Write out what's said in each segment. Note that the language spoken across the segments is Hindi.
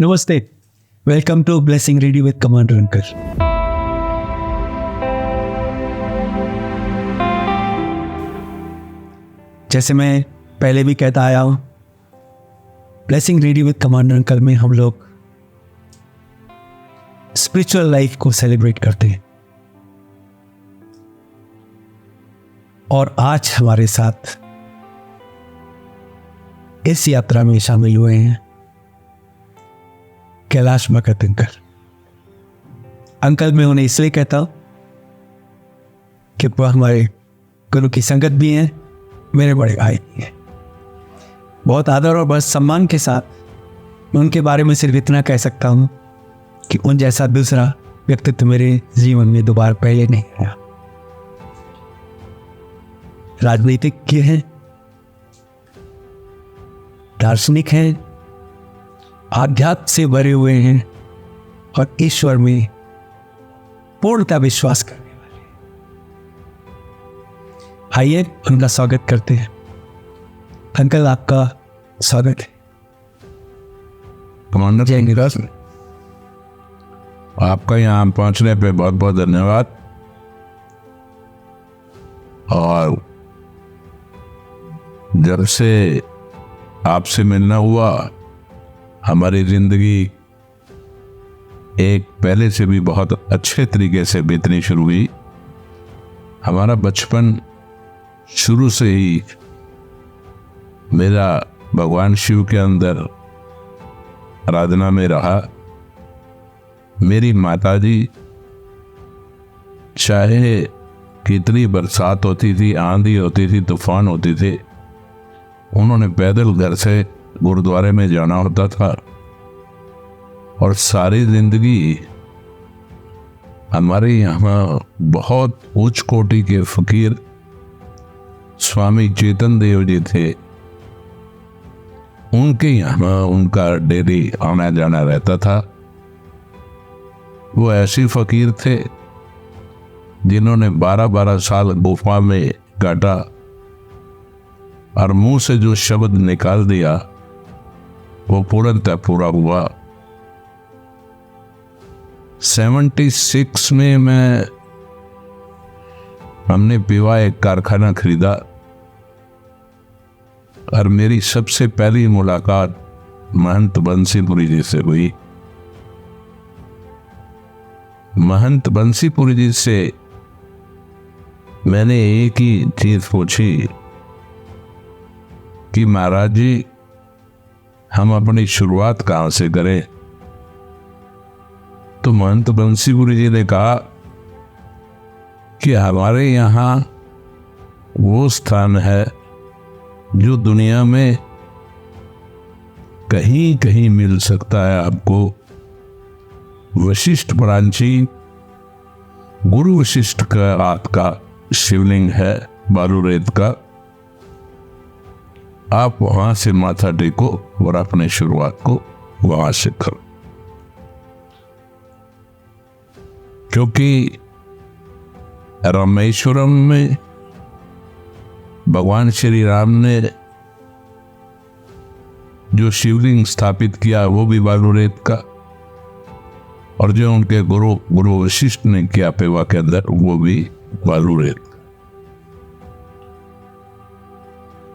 नमस्ते, welcome to Blessing Radio with commander uncle. जैसे मैं पहले भी कहता आया हूं, Blessing Radio with commander uncle में हम लोग स्पिरिचुअल लाइफ को सेलिब्रेट करते हैं। और आज हमारे साथ इस यात्रा में शामिल हुए हैं कैलाश भगत अंकल। अंकल मैं उन्हें इसलिए कहता हूं कि वह हमारे गुरु की संगत भी हैं, मेरे बड़े भाई भी हैं। बहुत आदर और बहुत सम्मान के साथ मैं उनके बारे में सिर्फ इतना कह सकता हूं कि उन जैसा दूसरा व्यक्तित्व मेरे जीवन में दोबारा पहले नहीं आया। राजनीतिज्ञ हैं, दार्शनिक हैं, आध्यात्म से भरे हुए हैं और ईश्वर में पूर्णतः विश्वास करने वाले। आइए उनका स्वागत करते हैं। अंकल आपका स्वागत है। कमांडर जय नीरज, आपका यहाँ पहुंचने पे बहुत बहुत धन्यवाद। और जब से आपसे मिलना हुआ, हमारी जिंदगी एक पहले से भी बहुत अच्छे तरीके से बीतनी शुरू हुई। हमारा बचपन शुरू से ही मेरा भगवान शिव के अंदर आराधना में रहा। मेरी माताजी चाहे कितनी बरसात होती थी, आंधी होती थी, तूफान होती थी, उन्होंने पैदल घर से गुरुद्वारे में जाना होता था। और सारी जिंदगी हमारे यहाँ बहुत उच्च कोटि के फकीर स्वामी चेतन देव जी थे, उनके यहाँ उनका डेली आना जाना रहता था। वो ऐसे फकीर थे जिन्होंने 12-12 साल गुफा में काटा और मुंह से जो शब्द निकाल दिया वो पूर्णतः पूरा हुआ। 76 में हमने पीवा एक कारखाना खरीदा और मेरी सबसे पहली मुलाकात महंत बंसीपुरी जी से हुई। महंत बंसीपुरी जी से मैंने एक ही चीज पूछी कि महाराज जी, हम अपनी शुरुआत कहां से करें? तो महंत बंसीपुरी जी ने कहा कि हमारे यहाँ वो स्थान है जो दुनिया में कहीं कहीं मिल सकता है आपको। वशिष्ठ प्राचीन गुरु वशिष्ठ का रात का शिवलिंग है, बालू रेत का। आप वहां से माथा टेको और अपने शुरुआत को वहां से करो। क्योंकि रामेश्वरम में भगवान श्री राम ने जो शिवलिंग स्थापित किया वो भी बालू रेत का, और जो उनके गुरु वशिष्ठ ने किया पेवा के अंदर वो भी बालू रेत।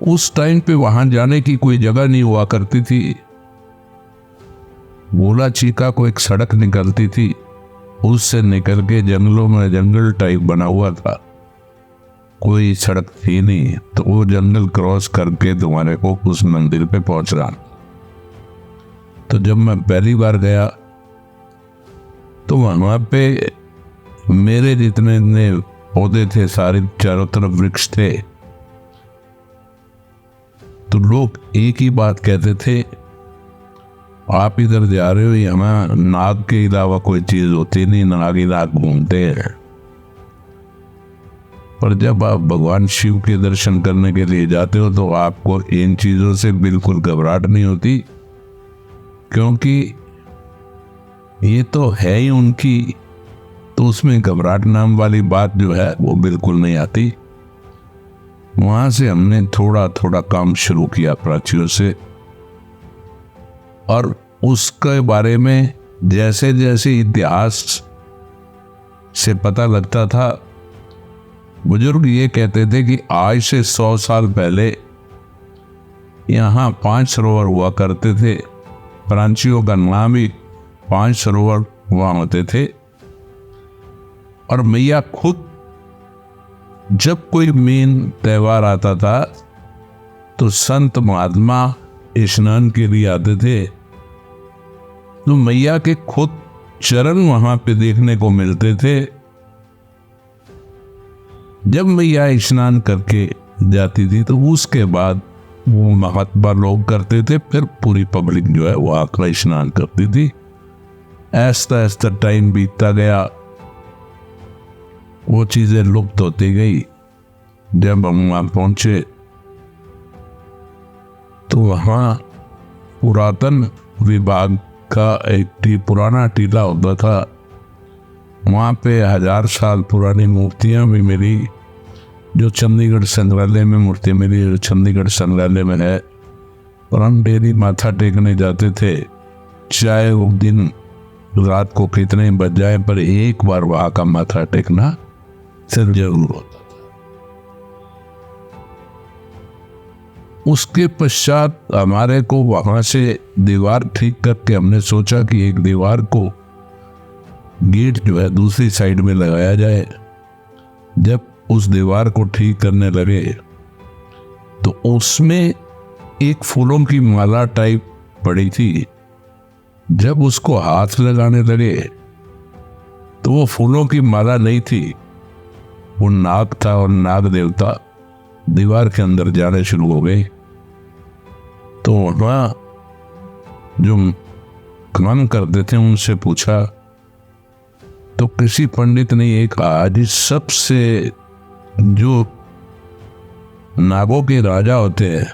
उस टाइम पे वहां जाने की कोई जगह नहीं हुआ करती थी। गोला चीका को एक सड़क निकलती थी, उससे निकल के जंगलों में जंगल टाइप बना हुआ था, कोई सड़क थी नहीं। तो वो जंगल क्रॉस करके तुम्हारे को उस मंदिर पे पहुंचना। तो जब मैं पहली बार गया तो वहां पे मेरे जितने पौधे थे सारे चारों तरफ वृक्ष थे। तो लोग एक ही बात कहते थे, आप इधर जा रहे हो, यहाँ नाग के अलावा कोई चीज होती नहीं, नाग ही नाग घूमते हैं। पर जब आप भगवान शिव के दर्शन करने के लिए जाते हो तो आपको इन चीजों से बिल्कुल घबराहट नहीं होती, क्योंकि ये तो है ही उनकी। तो उसमें घबराहट नाम वाली बात जो है वो बिल्कुल नहीं आती। वहां से हमने थोड़ा थोड़ा काम शुरू किया प्राचियों से, और उसके बारे में जैसे जैसे इतिहास से पता लगता था, बुजुर्ग ये कहते थे कि आज से 100 साल पहले यहाँ 5 सरोवर हुआ करते थे। प्रांतियों का नाम ही 5 सरोवर वहाँ होते थे। और मैया खुद जब कोई मेन त्योहार आता था तो संत महात्मा स्नान के लिए आते थे, तो मैया के खुद चरण वहां पे देखने को मिलते थे। जब मैया स्नान करके जाती थी तो उसके बाद वो महात्मा लोग करते थे, फिर पूरी पब्लिक जो है वो आकर स्नान करती थी। ऐसा ऐसा टाइम बीतता गया, वो चीजें लुप्त होती गई। जब हम वहां पहुंचे तो वहां पुरातन विभाग का एक पुराना टीला होता था। वहां पे 1000 साल पुरानी मूर्तियां भी मिली, जो चंडीगढ़ संग्रहालय में मूर्ति मिली, जो चंडीगढ़ संग्रहालय में है। और हम डेली माथा टेकने जाते थे, चाहे वो दिन रात को कितने बज जाए, पर एक बार वहां का माथा टेकना सिर्फ जरूर होता था। उसके पश्चात हमारे को वहां से दीवार ठीक करके हमने सोचा कि एक दीवार को गेट जो है दूसरी साइड में लगाया जाए। जब उस दीवार को ठीक करने लगे तो उसमें एक फूलों की माला टाइप पड़ी थी। जब उसको हाथ लगाने लगे तो वो फूलों की माला नहीं थी, वो नाग था। और नाग देवता दीवार के अंदर जाने शुरू हो गए। तो वहां जो खनन करते थे उनसे पूछा तो किसी पंडित ने ये कहा, जी सबसे जो नागों के राजा होते हैं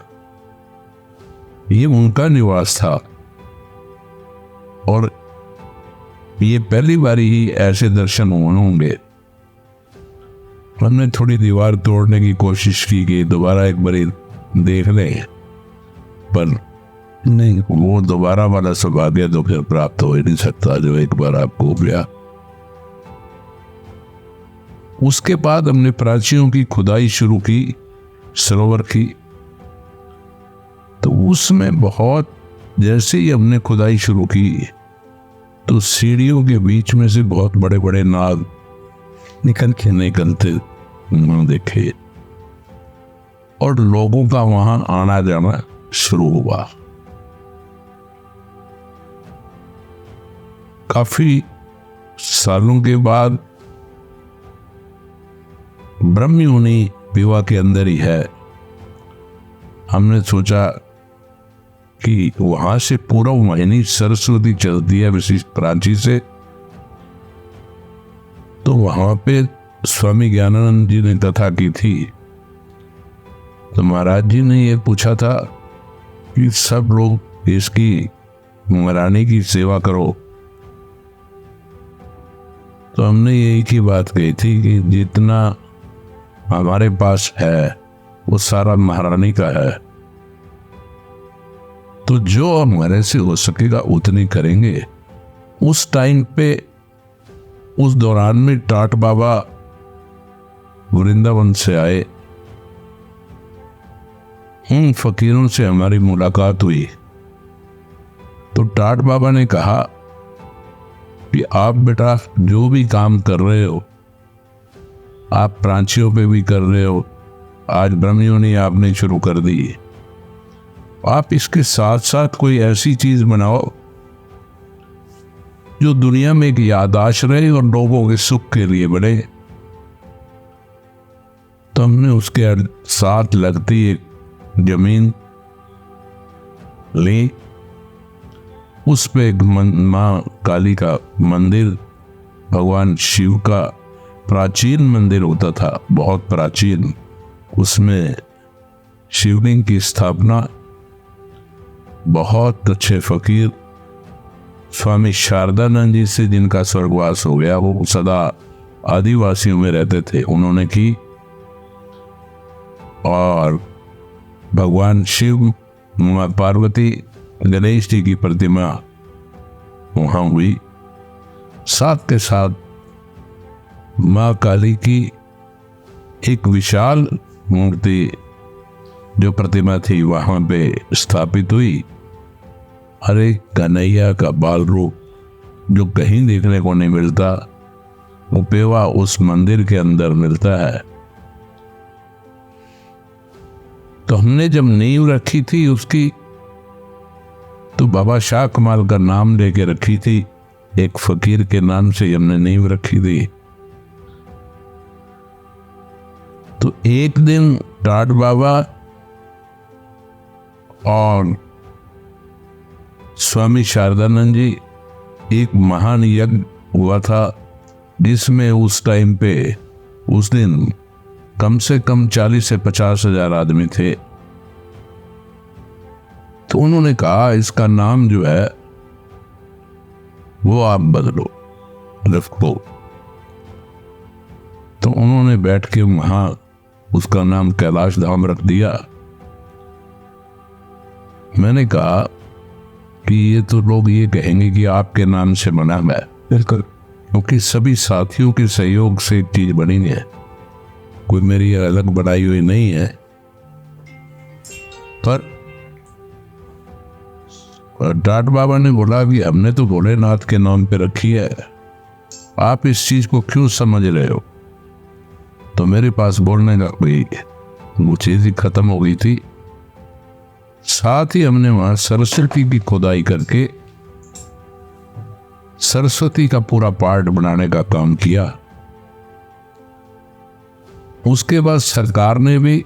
ये उनका निवास था, और ये पहली बारी ही ऐसे दर्शन होंगे। हमने थोड़ी दीवार तोड़ने की कोशिश की कि दोबारा एक बारी देख लें, पर नहीं, वो दोबारा वाला सौभाग्य तो फिर प्राप्त हो ही नहीं सकता जो एक बार आपको हो गया। उसके बाद हमने प्राचियों की खुदाई शुरू की, सरोवर की। तो उसमें बहुत, जैसे ही हमने खुदाई शुरू की तो सीढ़ियों के बीच में से बहुत बड़े बड़े नाग निकलते देखे, और लोगों का वहां आना जाना शुरू हुआ। काफी सालों के बाद ब्रह्मयोनि विवाह के अंदर ही है। हमने सोचा कि वहां से पूर्व वाहिनी सरस्वती चलती है विशिष्ट प्राची से, तो वहां पे स्वामी ज्ञानानंद जी ने कथा की थी। तो महाराज जी ने ये पूछा था कि सब लोग इसकी महारानी की सेवा करो। तो हमने यही की बात कही थी कि जितना हमारे पास है वो सारा महारानी का है, तो जो हमारे से हो सकेगा उतनी करेंगे। उस टाइम पे, उस दौरान में टाट बाबा वृंदावन से आए। उन फकीरों से हमारी मुलाकात हुई तो टाट बाबा ने कहा कि आप बेटा जो भी काम कर रहे हो, आप प्रांतियों पे भी कर रहे हो, आज ब्रह्मयोनि आपने शुरू कर दी, आप इसके साथ साथ कोई ऐसी चीज बनाओ जो दुनिया में एक याददाश्त रहे और लोगों के सुख के लिए बने। तो हमने उसके साथ लगती एक जमीन ली, उस पे एक माँ काली का मंदिर, भगवान शिव का प्राचीन मंदिर होता था, बहुत प्राचीन। उसमें शिवलिंग की स्थापना बहुत अच्छे फकीर स्वामी शारदानंद जी से, जिनका स्वर्गवास हो गया, वो सदा आदिवासियों में रहते थे, उन्होंने की। और भगवान शिव, मां पार्वती, गणेश जी की प्रतिमा वहां हुई। साथ के साथ माँ काली की एक विशाल मूर्ति जो प्रतिमा थी वहां पे स्थापित हुई। अरे कन्हैया का बाल रूप जो कहीं देखने को नहीं मिलता, वो पेवा उस मंदिर के अंदर मिलता है। तो हमने जब नींव रखी थी उसकी, तो बाबा शाह कमाल का नाम लेके रखी थी। एक फकीर के नाम से हमने नींव रखी थी। तो एक दिन टाट बाबा और स्वामी शारदानंद जी, एक महान यज्ञ हुआ था जिसमें उस टाइम पे उस दिन कम से कम 40 से 50 हजार आदमी थे। तो उन्होंने कहा इसका नाम जो है वो आप बदलो, रख लो। तो उन्होंने बैठ के वहां उसका नाम कैलाश धाम रख दिया। मैंने कहा कि ये तो लोग ये कहेंगे कि आपके नाम से बना है। बिल्कुल, क्योंकि सभी साथियों के सहयोग से एक चीज बनी है, कोई मेरी अलग बनाई हुई नहीं है। पर टाट बाबा ने बोला कि हमने तो भोलेनाथ के नाम पे रखी है, आप इस चीज को क्यों समझ रहे हो। तो मेरे पास बोलने का कोई वो चीज ही खत्म हो गई थी। साथ ही हमने वहां सरस्वती की खुदाई करके सरस्वती का पूरा पार्ट बनाने का काम किया। उसके बाद सरकार ने भी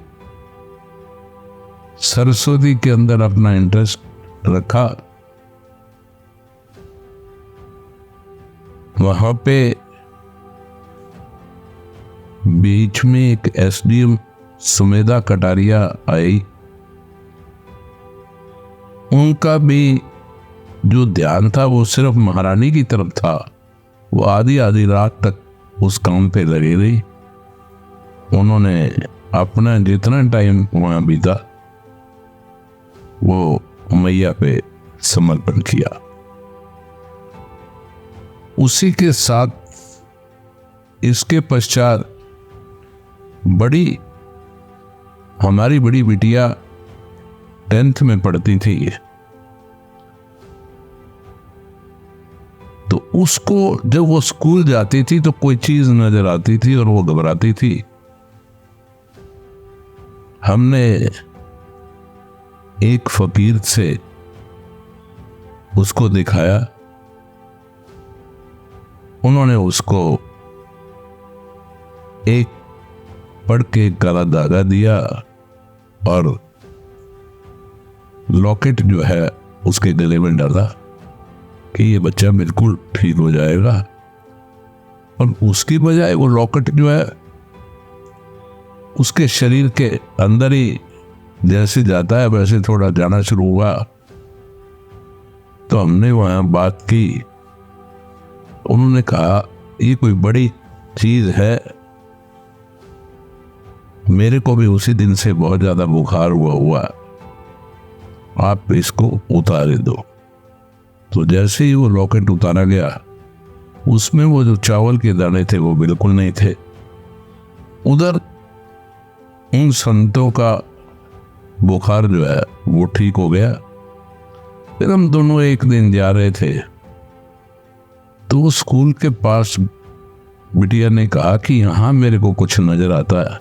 सरस्वती के अंदर अपना इंटरेस्ट रखा। वहां पे बीच में एक एसडीएम सुमेधा कटारिया आई। उनका भी जो ध्यान था वो सिर्फ महारानी की तरफ था। वो आधी आधी रात तक उस काम पे लगे रही। उन्होंने अपना जितना टाइम वहां बीता वो मैया पे समर्पण किया। उसी के साथ इसके पश्चात हमारी बड़ी बिटिया 10th में पढ़ती थी। तो उसको जब वो स्कूल जाती थी तो कोई चीज नजर आती थी और वो घबराती थी। हमने एक फकीर से उसको दिखाया। उन्होंने उसको एक पढ़ के काला धागा दिया और लॉकेट जो है उसके गले में डाला कि ये बच्चा बिल्कुल ठीक हो जाएगा। और उसकी बजाय वो लॉकेट जो है उसके शरीर के अंदर ही जैसे जाता है वैसे थोड़ा जाना शुरू हुआ। तो हमने वहां बात की। उन्होंने कहा ये कोई बड़ी चीज है, मेरे को भी उसी दिन से बहुत ज्यादा बुखार हुआ, आप इसको उतारे दो। तो जैसे ही वो लॉकेट उतारा गया उसमें वो जो चावल के दाने थे वो बिल्कुल नहीं थे। उधर उन संतों का बुखार जो है वो ठीक हो गया। फिर हम दोनों एक दिन जा रहे थे तो स्कूल के पास बिटिया ने कहा कि यहां मेरे को कुछ नजर आता है।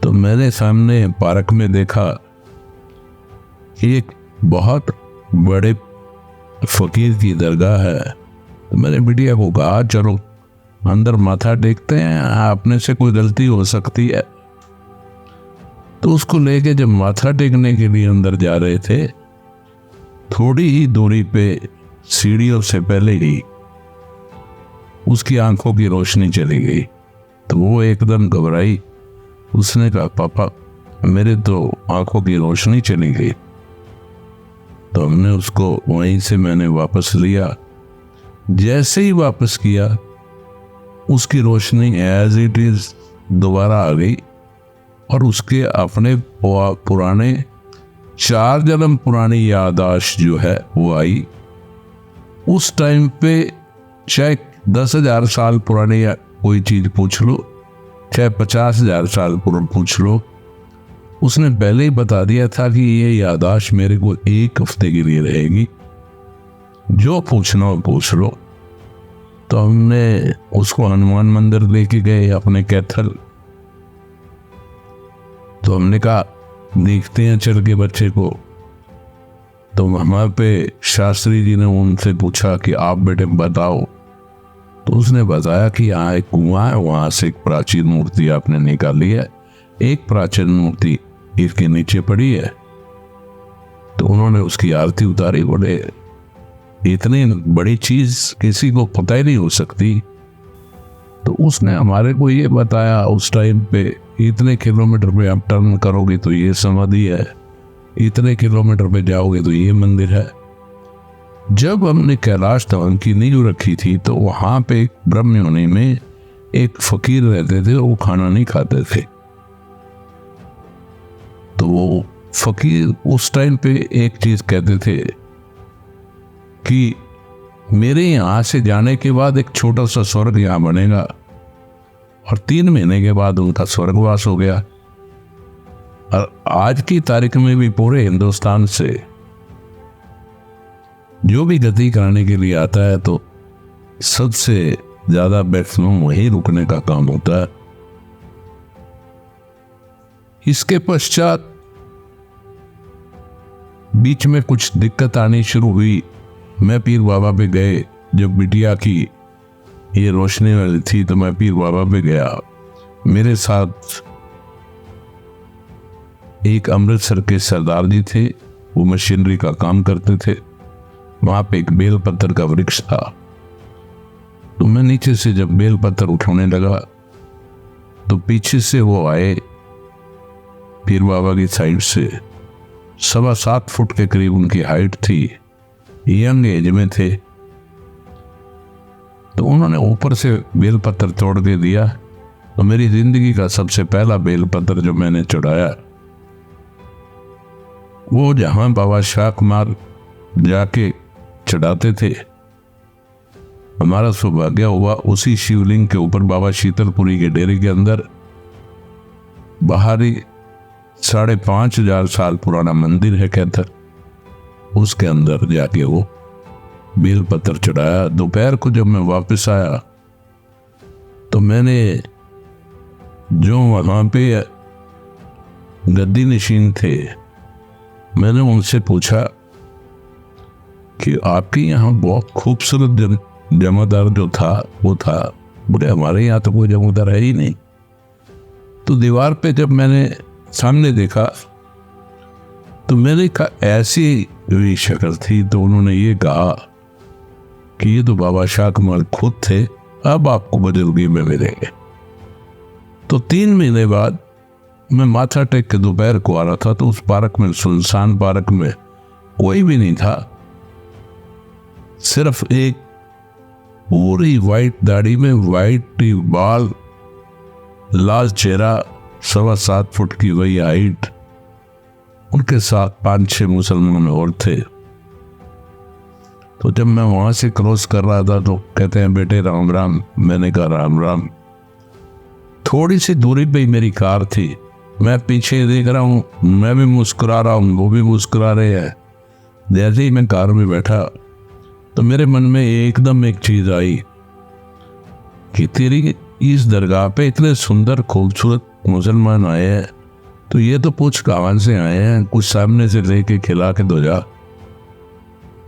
तो मैंने सामने पार्क में देखा एक बहुत बड़े फकीर की दरगाह है। तो मैंने बिटिया को कहा चलो अंदर माथा टेकते हैं, अपने से कोई गलती हो सकती है। तो उसको लेके जब माथा टेकने के लिए अंदर जा रहे थे, थोड़ी ही दूरी पे सीढ़ियों से पहले ही उसकी आंखों की रोशनी चली गई। तो वो एकदम घबराई। उसने कहा पापा मेरे तो आंखों की रोशनी चली गई। तो हमने उसको वहीं से मैंने वापस लिया। जैसे ही वापस किया उसकी रोशनी एज इट इज दोबारा आ गई और उसके अपने पुराने 4 जन्म पुरानी याददाश्त जो है वो आई उस टाइम पे चाहे 10,000 साल पुरानी या कोई चीज पूछ लो, चाहे 50,000 साल पुरानी पूछ लो, उसने पहले ही बता दिया था कि ये याददाश्त मेरे को 1 हफ्ते के लिए रहेगी, जो पूछना हो पूछ लो। तो हमने उसको हनुमान मंदिर लेके गए अपने कैथल। तो हमने कहा देखते हैं चल के बच्चे को। तो वहां पे शास्त्री जी ने उनसे पूछा कि आप बेटे बताओ। तो उसने बताया कि यहाँ एक कुआं है, वहां से एक प्राचीन मूर्ति आपने निकाली है, एक प्राचीन मूर्ति इसके नीचे पड़ी है। तो उन्होंने उसकी आरती उतारी। बोले इतनी बड़ी चीज किसी को पता ही नहीं हो सकती। तो उसने हमारे को ये बताया उस टाइम पे, इतने किलोमीटर पे आप टर्न करोगे तो ये समाधि है, इतने किलोमीटर पे जाओगे तो ये मंदिर है। जब हमने कैलाश धाम की नींव रखी थी तो वहां पे एक ब्रह्मयोनि में एक फकीर रहते थे, वो खाना नहीं खाते थे। तो वो फकीर उस टाइम पे एक चीज कहते थे कि मेरे यहां से जाने के बाद एक छोटा सा स्वर्ग यहां बनेगा। और 3 महीने के बाद उनका स्वर्गवास हो गया। और आज की तारीख में भी पूरे हिंदुस्तान से जो भी गति कराने के लिए आता है तो सबसे ज्यादा मैक्सिमम वहीं रुकने का काम होता है। इसके पश्चात बीच में कुछ दिक्कत आनी शुरू हुई। मैं पीर बाबा पे गए, जब बिटिया की ये रोशनी वाली थी तो मैं पीर बाबा पे गया। मेरे साथ एक अमृतसर के सरदार जी थे, वो मशीनरी का काम करते थे। वहां पे एक बेल पत्थर का वृक्ष था। तो मैं नीचे से जब बेल पत्थर उठाने लगा तो पीछे से वो आए, पीर बाबा की साइड से 7.25 फुट के करीब उनकी हाइट थी, यंग एज में थे। तो उन्होंने ऊपर से बेल पत्थर तोड़ के दिया। तो मेरी जिंदगी का सबसे पहला बेल पत्थर जो मैंने चढ़ाया, वो जहां बाबा शाह कुमार जाके चढ़ाते थे, हमारा सौभाग्य हुआ उसी शिवलिंग के ऊपर बाबा शीतलपुरी के डेरे के अंदर बाहरी 5,500 साल पुराना मंदिर है कैथल, उसके अंदर जाके वो बेल पत्थर चढ़ाया। दोपहर को जब मैं वापस आया तो मैंने जो वहां पे गद्दी नशीन थे, मैंने उनसे पूछा कि आपके यहाँ बहुत खूबसूरत जमादार जो था वो था। बोले हमारे यहाँ तो कोई जमादार है ही नहीं। तो दीवार पे जब मैंने सामने देखा तो मैंने कहा ऐसी हुई शक्ल थी। तो उन्होंने ये कहा कि ये तो बाबा शाह कुमार खुद थे, अब आपको बदलगी में मिलेंगे। तो 3 महीने बाद मैं माथा टेक के दोपहर को आ रहा था तो उस पार्क में, सुनसान पार्क में कोई भी नहीं था, सिर्फ एक पूरी वाइट दाढ़ी में वाइट बाल, लाल चेहरा, 7.25 फुट की वही हाइट, उनके साथ 5-6 मुसलमान और थे। तो जब मैं वहां से क्रॉस कर रहा था तो कहते हैं बेटे राम राम। मैंने कहा राम राम। थोड़ी सी दूरी पे ही मेरी कार थी, मैं पीछे देख रहा हूँ, मैं भी मुस्कुरा रहा हूँ, वो भी मुस्कुरा रहे हैं। जैसे ही मैं कार में बैठा तो मेरे मन में एकदम एक चीज आई कि तेरी इस दरगाह पे इतने सुंदर खूबसूरत मुसलमान आए हैं, तो ये तो पूछ कहां से आए हैं, कुछ सामने से लेके खिला के दो जा।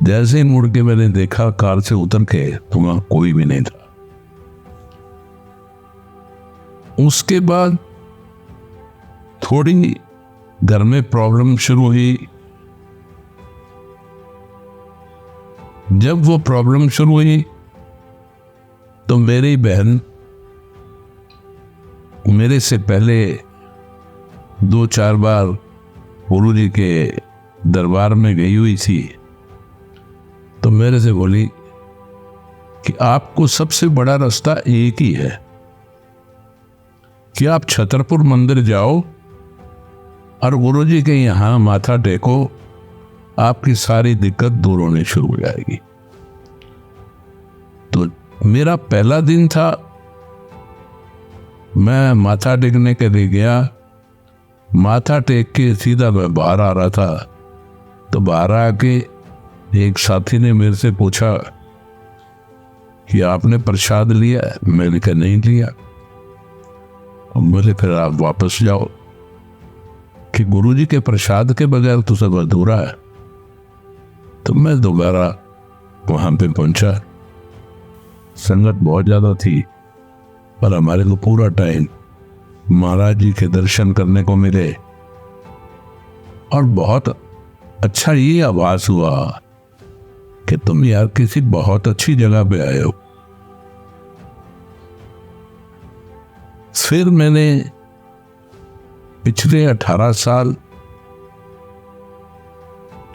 जैसे ही मुड़ के मैंने देखा कार से उतर के तो वहां कोई भी नहीं था। उसके बाद थोड़ी घर में प्रॉब्लम शुरू हुई। जब वो प्रॉब्लम शुरू हुई तो मेरी बहन मेरे से पहले 2-4 बार गुरु जी के दरबार में गई हुई थी। तो मेरे से बोली कि आपको सबसे बड़ा रास्ता एक ही है कि आप छतरपुर मंदिर जाओ और गुरु जी के यहाँ माथा टेको, आपकी सारी दिक्कत दूर होने शुरू हो जाएगी। मेरा पहला दिन था, मैं माथा टेकने के लिए गया। माथा टेक के सीधा मैं बाहर आ रहा था, तो बाहर आके एक साथी ने मेरे से पूछा कि आपने प्रसाद लिया? मैंने कहा नहीं लिया। बोले फिर आप वापस जाओ, कि गुरुजी के प्रसाद के बगैर तो सब अधूरा है। तो मैं दोबारा वहां पे पहुंचा। संगत बहुत ज्यादा थी, पर हमारे को पूरा टाइम महाराज जी के दर्शन करने को मिले, और बहुत अच्छा ये आभास हुआ कि तुम यार किसी बहुत अच्छी जगह पे आए हो। फिर मैंने पिछले 18 साल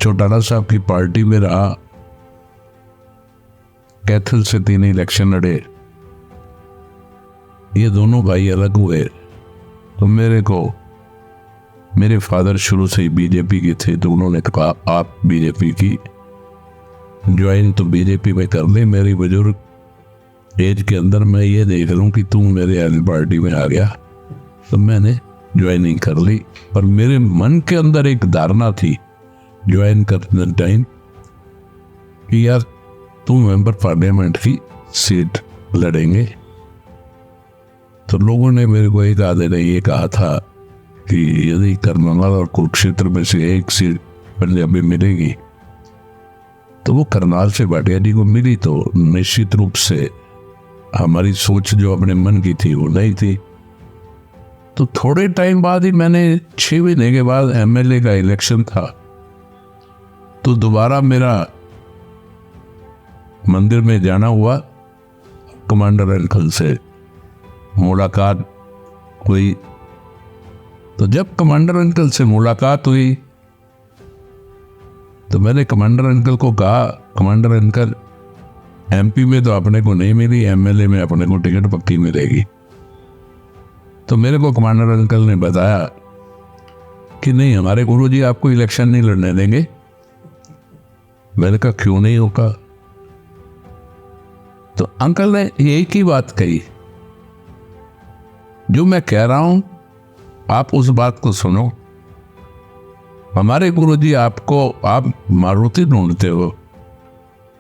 चौटाला साहब की पार्टी में रहा। कैथल से 3 इलेक्शन लड़े, ये दोनों भाई अलग हुए। तो मेरे को मेरे फादर शुरू से ही बीजेपी के थे, तो उन्होंने कहा आप बीजेपी की ज्वाइन तो बीजेपी में कर ले। मेरी बुजुर्ग एज के अंदर मैं ये देख रहा हूँ कि तू मेरे वाली पार्टी में आ गया, तो मैंने ज्वाइनिंग कर ली। पर मेरे मन के अंदर एक धारणा थी ज्वाइन करने टाइम कि यार तू मेंबर पार्लियामेंट की सीट लड़ेंगे। तो लोगों ने मेरे को एक आधे ने ये कहा था कि यदि करनाल और कुरुक्षेत्र में से एक सीट पंजाबी मिलेगी तो वो करनाल से भाटिया जी को मिली, तो निश्चित रूप से हमारी सोच जो अपने मन की थी वो नहीं थी। तो थोड़े टाइम बाद ही मैंने 6 महीने के बाद एमएलए का इलेक्शन था, तो दोबारा मेरा मंदिर में जाना हुआ। कमांडर अंकल से मुलाकात हुई। तो जब कमांडर अंकल से मुलाकात हुई तो मैंने कमांडर अंकल को कहा, कमांडर अंकल एमपी में तो अपने को नहीं मिली, एमएलए में अपने को टिकट पक्की मिलेगी। तो मेरे को कमांडर अंकल ने बताया कि नहीं, हमारे गुरुजी आपको इलेक्शन नहीं लड़ने देंगे। मैंने कहा क्यों नहीं होगा? तो अंकल ने एक ही बात कही, जो मैं कह रहा हूं आप उस बात को सुनो। हमारे गुरुजी आपको, आप मारुति ढूंढते हो,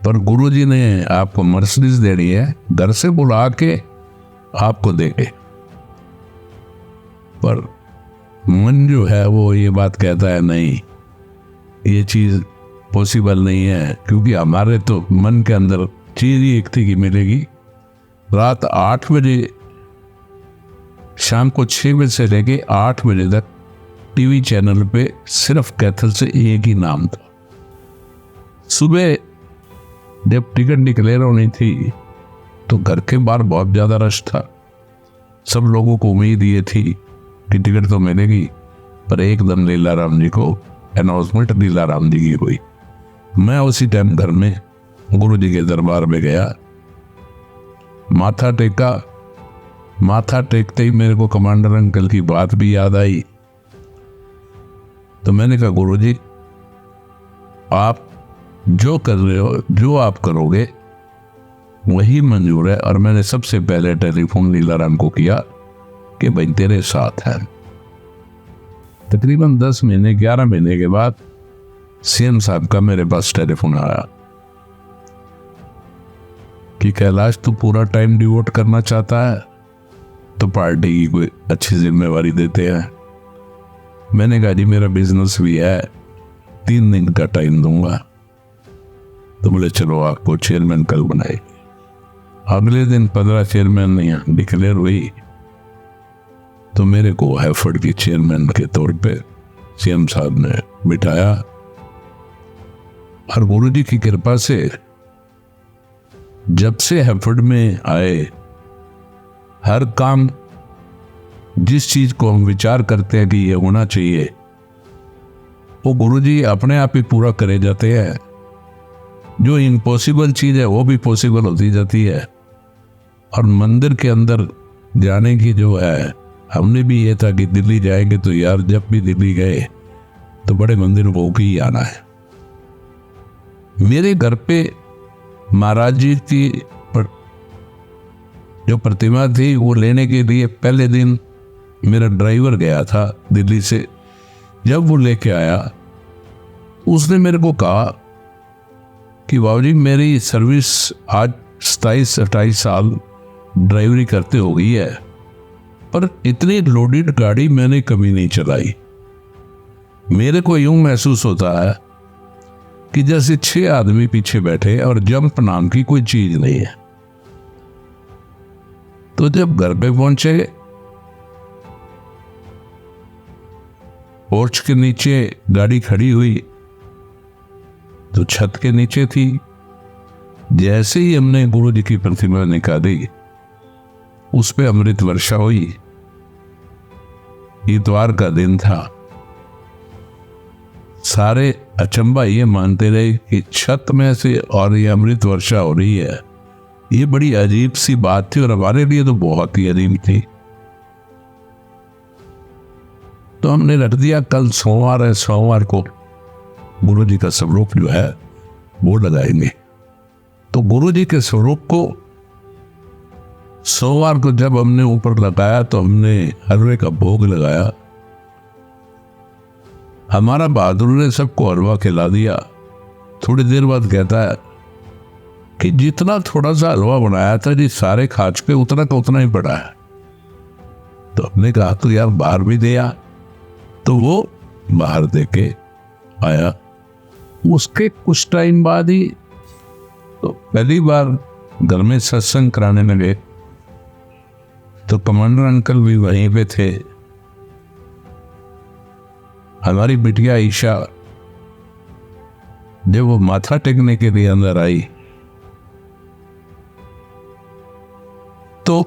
पर गुरुजी ने आपको मर्सिडीज देनी है, घर से बुला के आपको देंगे। पर मन जो है वो ये बात कहता है नहीं, ये चीज पॉसिबल नहीं है, क्योंकि हमारे तो मन के अंदर चीज ही एक थी कि मिलेगी। रात 8 बजे, शाम को 6 बजे से लेके 8 बजे तक टीवी चैनल पे सिर्फ कैथल से एक ही नाम था। सुबह जब टिकट डिक्लेयर होनी थी तो घर के बाहर बहुत ज्यादा रश था। सब लोगों को उम्मीद ये थी कि टिकट तो मिलेगी, पर एकदम लीलाराम जी को अनाउंसमेंट लीलाराम जी की हुई। मैं उसी टाइम घर में गुरु जी के दरबार में गया, माथा टेका। माथा टेकते ही मेरे को कमांडर अंकल की बात भी याद आई। तो मैंने कहा गुरुजी आप जो कर रहे हो, जो आप करोगे वही मंजूर है। और मैंने सबसे पहले टेलीफोन लीलाराम को किया कि भाई तेरे साथ है। तकरीबन 10 महीने 11 महीने के बाद सीएम साहब का मेरे पास टेलीफोन आया कि कैलाश तू पूरा टाइम डिवोट करना चाहता है तो पार्टी की कोई अच्छी जिम्मेवारी देते हैं। मैंने कहा जी मेरा बिजनेस भी है, 3 दिन का टाइम दूंगा। तो बोले चलो आपको चेयरमैन कल बनाए। अगले दिन 15 चेयरमैन नहीं डिक्लेयर हुई, तो मेरे को हैफर्ड की चेयरमैन के तौर पे सीएम साहब ने बिठाया। और गुरुजी की कृपा से जब से हैफर्ड में आए, हर काम जिस चीज को हम विचार करते हैं कि ये होना चाहिए, वो गुरुजी अपने आप ही पूरा करे जाते हैं। जो इम्पॉसिबल चीज है वो भी पॉसिबल होती जाती है। और मंदिर के अंदर जाने की जो है, हमने भी ये था कि दिल्ली जाएंगे तो यार जब भी दिल्ली गए तो बड़े मंदिर वो भी आना है। मेरे घर पे महाराज जी की जो प्रतिमा थी वो लेने के लिए पहले दिन मेरा ड्राइवर गया था दिल्ली से। जब वो लेके आया उसने मेरे को कहा कि बाबूजी मेरी सर्विस आज 27-28 साल ड्राइवरी करते हो गई है, पर इतनी लोडेड गाड़ी मैंने कभी नहीं चलाई। मेरे को यूं महसूस होता है कि जैसे 6 आदमी पीछे बैठे और जंप नाम की कोई चीज नहीं है। तो जब घर पे पहुंचे, पोर्च के नीचे गाड़ी खड़ी हुई तो छत के नीचे थी। जैसे ही हमने गुरु जी की प्रतिमा निकाली, उस पे अमृत वर्षा हुई। इतवार का दिन था। सारे अचंबा ये मानते रहे कि छत में से और ये अमृत वर्षा हो रही है। ये बड़ी अजीब सी बात थी और हमारे लिए तो बहुत ही अजीब थी। तो हमने रख दिया कल सोमवार है, सोमवार को गुरु जी का स्वरूप जो है वो लगाएंगे। तो गुरु जी के स्वरूप को सोमवार को जब हमने ऊपर लगाया तो हमने हलवे का भोग लगाया। हमारा बहादुर ने सबको हलवा खिला दिया। थोड़ी देर बाद कहता है कि जितना थोड़ा सा हलवा बनाया था जी सारे खाच पे उतना का उतना ही पड़ा है। तो हमने कहा तो यार बाहर भी दिया। तो वो बाहर दे के आया। उसके कुछ टाइम बाद ही तो पहली बार घर में सत्संग कराने लगे। तो कमांडर अंकल भी वहीं पे थे। हमारी बिटिया ईशा जब वो माथा टेकने के लिए अंदर आई तो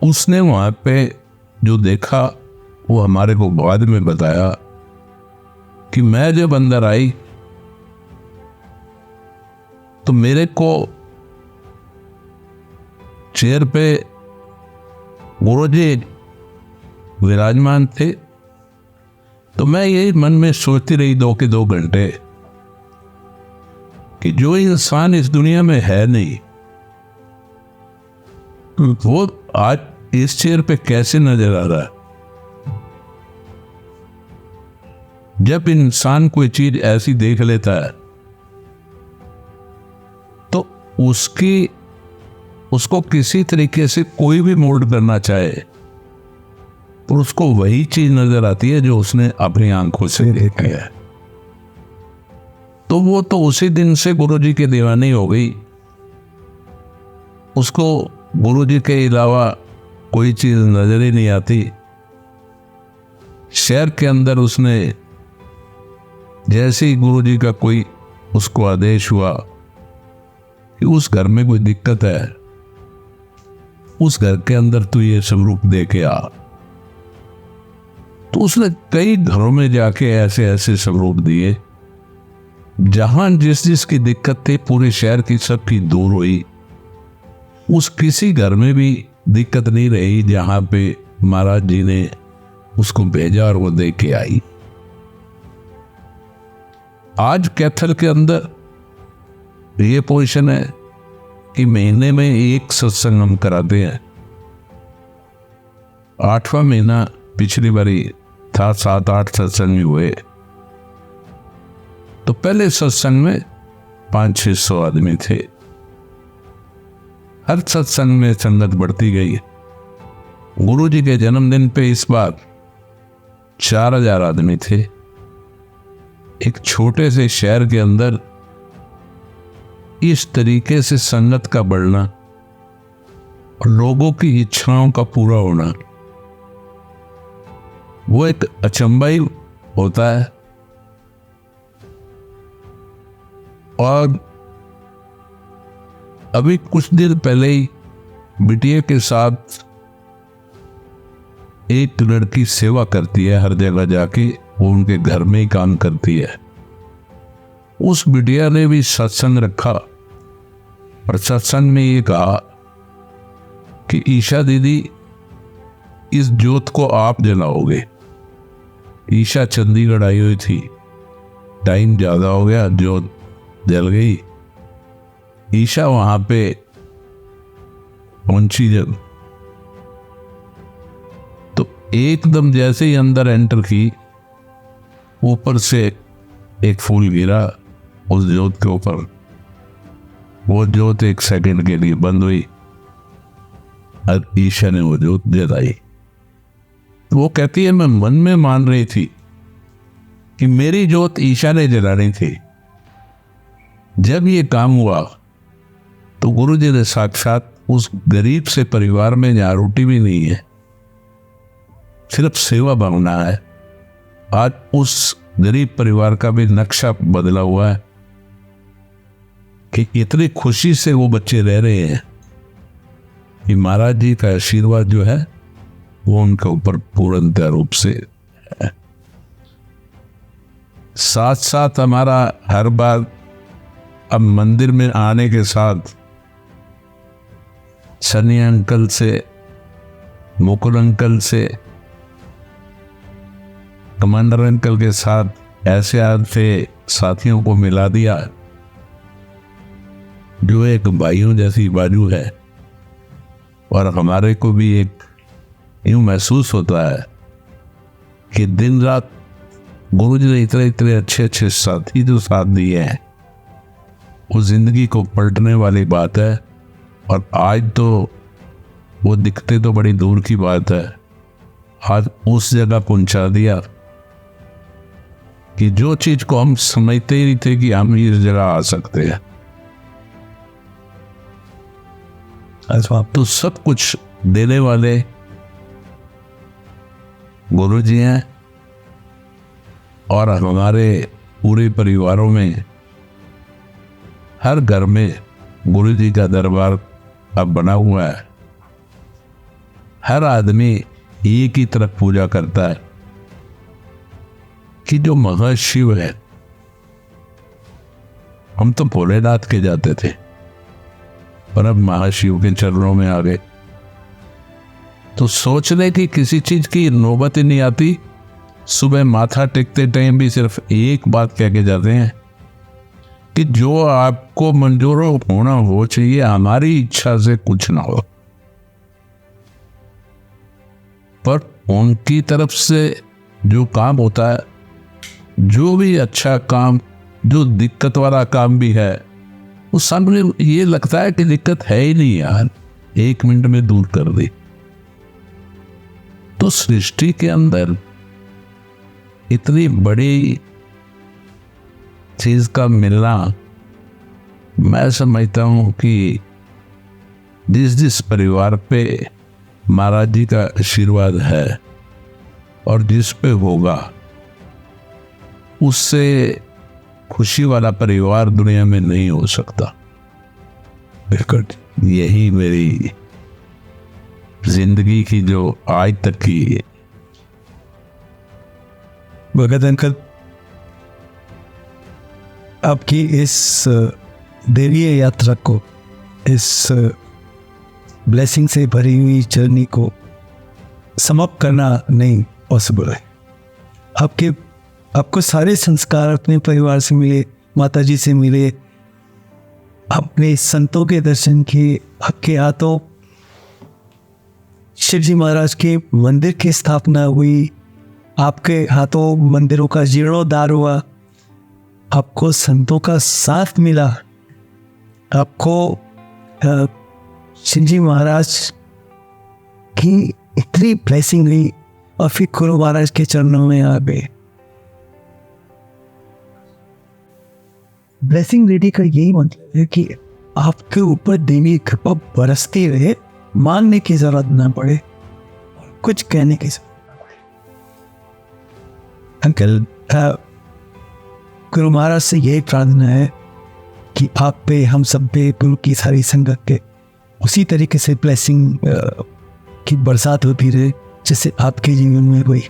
उसने वहां पे जो देखा वो हमारे को बाद में बताया कि मैं जब अंदर आई तो मेरे को चेयर पे गुरुजी विराजमान थे। तो मैं यही मन में सोचती रही 2 घंटे कि जो इंसान इस दुनिया में है नहीं वो आज इस चेयर पे कैसे नजर आ रहा है। जब इंसान कोई चीज ऐसी देख लेता है तो उसको किसी तरीके से कोई भी मोल्ड करना चाहे तो उसको वही चीज नजर आती है जो उसने अपनी आंखों से देखी है। तो वो तो उसी दिन से गुरुजी की दीवानी हो गई। उसको गुरुजी के अलावा कोई चीज नजर ही नहीं आती। शहर के अंदर उसने जैसे ही गुरुजी का कोई उसको आदेश हुआ कि उस घर में कोई दिक्कत है, उस घर के अंदर तू ये स्वरूप दे के आ, तो उसने कई घरों में जाके ऐसे ऐसे स्वरूप दिए। जहां जिस की दिक्कत थी पूरे शहर की सबकी दूर हुई। उस किसी घर में भी दिक्कत नहीं रही जहां पे महाराज जी ने उसको भेजा और वो दे के आई। आज कैथल के अंदर ये पोजीशन है कि महीने में एक सत्संग हम कराते हैं। 8वां महीना पिछली बारी था, 7-8 सत्संग हुए। तो पहले सत्संग में 500-600 आदमी थे। हर सत्संग में संगत बढ़ती गई। गुरु जी के जन्मदिन पे इस बार 4000 आदमी थे। एक छोटे से शहर के अंदर इस तरीके से संगत का बढ़ना और लोगों की इच्छाओं का पूरा होना वो एक अचंबा ही होता है। और अभी कुछ दिन पहले ही बिटिया के साथ एक लड़की सेवा करती है, हर जगह जाके वो उनके घर में ही काम करती है। उस बिटिया ने भी सत्संग रखा और सत्संग में ये कहा कि ईशा दीदी इस ज्योत को आप जलाओगे। ईशा चंडीगढ़ आई हुई थी, टाइम ज्यादा हो गया, ज्योत जल गई। ईशा वहां पे पहुंची जब, तो एकदम जैसे ही अंदर एंटर की, ऊपर से एक फूल गिरा उस जोत के ऊपर। वो जोत 1 सेकंड के लिए बंद हुई और ईशा ने वो जोत जलाई। तो वो कहती है, मैं मन में मान रही थी कि मेरी जोत ईशा ने जलानी थी। जब ये काम हुआ तो गुरुजी ने साक्षात उस गरीब से परिवार में जहां रोटी भी नहीं है, सिर्फ सेवा भावना है, आज उस गरीब परिवार का भी नक्शा बदला हुआ है कि इतनी खुशी से वो बच्चे रह रहे हैं कि महाराज जी का आशीर्वाद जो है वो उनके ऊपर पूर्णतः रूप से है। साथ साथ हमारा हर बार अब मंदिर में आने के साथ सनी अंकल से, मुकुल अंकल से, कमांडर अंकल के साथ ऐसे ऐसे साथियों को मिला दिया जो एक भाइयों जैसी बाजू है। और हमारे को भी एक यूं महसूस होता है कि दिन रात गुरुजी ने इतने इतने अच्छे अच्छे साथी जो साथ दिए हैं, वो जिंदगी को पलटने वाली बात है। और आज तो वो दिखते तो बड़ी दूर की बात है, आज उस जगह पहुंचा दिया कि जो चीज को हम समझते ही नहीं थे कि हम इस जगह आ सकते हैं, तो सब कुछ देने वाले गुरुजी हैं। और हमारे पूरे परिवारों में हर घर में गुरुजी का दरबार अब बना हुआ है। हर आदमी एक ही तरफ पूजा करता है कि जो महाशिव है। हम तो भोलेनाथ के जाते थे, पर अब महाशिव के चरणों में आ गए तो सोचने की किसी चीज की नौबत ही नहीं आती। सुबह माथा टेकते टाइम भी सिर्फ एक बात कह के जाते हैं कि जो आपको मंजूर होना हो चाहिए, हमारी इच्छा से कुछ ना हो। पर उनकी तरफ से जो काम होता है, जो भी अच्छा काम, जो दिक्कत वाला काम भी है, उस सामने ये लगता है कि दिक्कत है ही नहीं यार, 1 मिनट में दूर कर दी। तो सृष्टि के अंदर इतनी बड़ी चीज का मिलना, मैं समझता हूं कि जिस परिवार पे महाराज जी का आशीर्वाद है और जिस पे होगा, उससे खुशी वाला परिवार दुनिया में नहीं हो सकता। बिल्कुल यही मेरी जिंदगी की जो आज तक की भगत अंकल, आपकी इस दैवीय यात्रा को, इस ब्लेसिंग से भरी हुई जर्नी को समाप्त करना नहीं पॉसिबल है। आपको सारे संस्कार अपने परिवार से मिले, माताजी से मिले, अपने संतों के दर्शन किए, आपके हाथों शिवजी महाराज के मंदिर की स्थापना हुई, आपके हाथों मंदिरों का जीर्णोद्धार हुआ, आपको संतों का साथ मिला, आपको शिवजी महाराज की इतनी ब्लेसिंग हुई और फिर गुरु महाराज के चरणों में आ गए। ब्लेसिंग रेडी का यही मतलब है कि आपके ऊपर देवी कृपा बरसती रहे, मांगने की जरूरत ना पड़े और कुछ कहने की जरूरत ना पड़े। अंकल, गुरु महाराज से यही प्रार्थना है कि आप पे, हम सब पे, गुरु की सारी संगत के उसी तरीके से ब्लेसिंग की बरसात होती रहे जैसे आपके जीवन में हुई,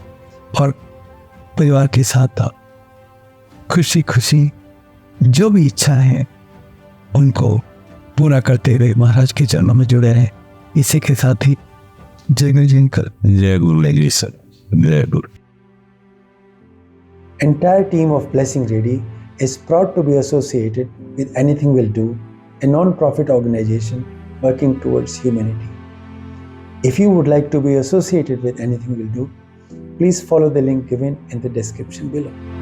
और परिवार के साथ आप खुशी खुशी जो भी इच्छा है उनको पूरा करते हुए महाराज के चरणों में जुड़े हैं। इसी के साथ ही जय गुरु जी अंकल। जय गुरु जी सर, जय गुरु। Entire team of Blessing Ready is proud to be associated with Anything Will Do, a non-profit organization working towards humanity. If you would like to be associated with anything we'll do, please follow the link given in the description below.